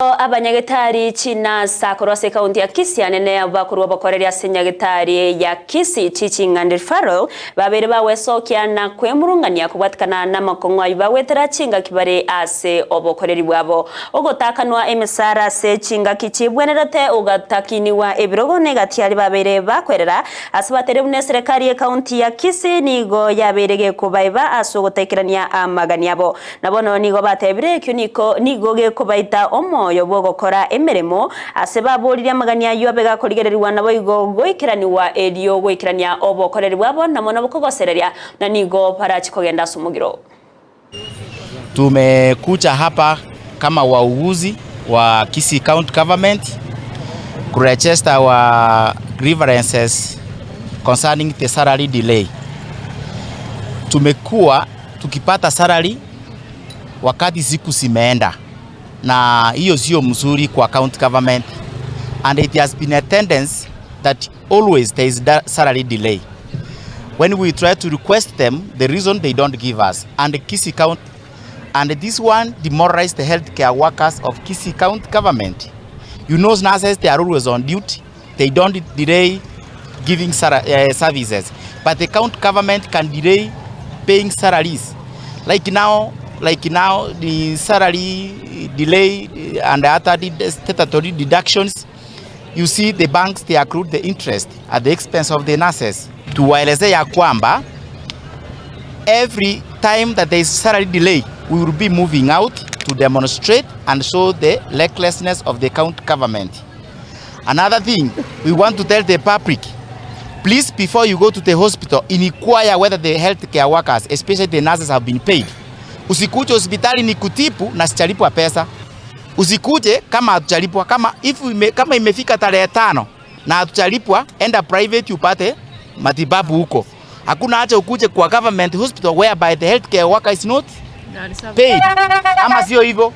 Abanyagetari china sakorose kaunti ya Kisii anene abakurwa bakoreria senyagetari ya Kisii Teaching and Referral babere bawesokia na kwemurungania kubatikana na makongwa ibawetera chinga kibare ase obokoreri bwabo ogotakanwa emisara se chinga kichibwenerate ugatakiniwa ebirogo negatiari babere bakwerera asibatere bune serikali ya kaunti ya Kisii nigo yaberege kubaiba asogotekerania amagani abo nabono nigo batebire kyuniko nigo ge kubaita omo yobo gukora emeremo asebaburiria magania yobega kurigererwa nabo igo goikiraniwa elio goikirania obokoreri bwabo namona bukogosereria na nigo parachi kogenda sumugiro. Tumekuja hapa kama wauguzi wa Kisii County Government kuregister our grievances concerning the salary delay. Tumekuwa tukipata salary wakati siku zimeenda, na hiyo sio mzuri kwa county government, and it has been a tendency that always there is salary delay. When we try to request them, the reason they don't give us, and the Kisii County, and this one demoralized the healthcare workers of Kisii County government. You know, nurses, they are always on duty, they don't delay giving services, but the county government can delay paying salaries. Like now the salary delay and other statutory deductions, you see the banks, they accrue the interest at the expense of the nurses. Tuwaeleze ya kwamba every time that there is salary delay, we will be moving out to demonstrate and show the recklessness of the county government. Another thing, we want to tell the public, please, before you go to the hospital, inquire whether the healthcare workers, especially the nurses, have been paid. Usikuje hospitali ni kutipu na sichalipwa pesa. Usikuje kama hatujalipwa, kama imefika tarehe 5 na hatujalipwa, enda private upate matibabu huko. Hakuna haja ukuje kwa government hospital whereby the healthcare worker is not paid. Ama sio hivyo?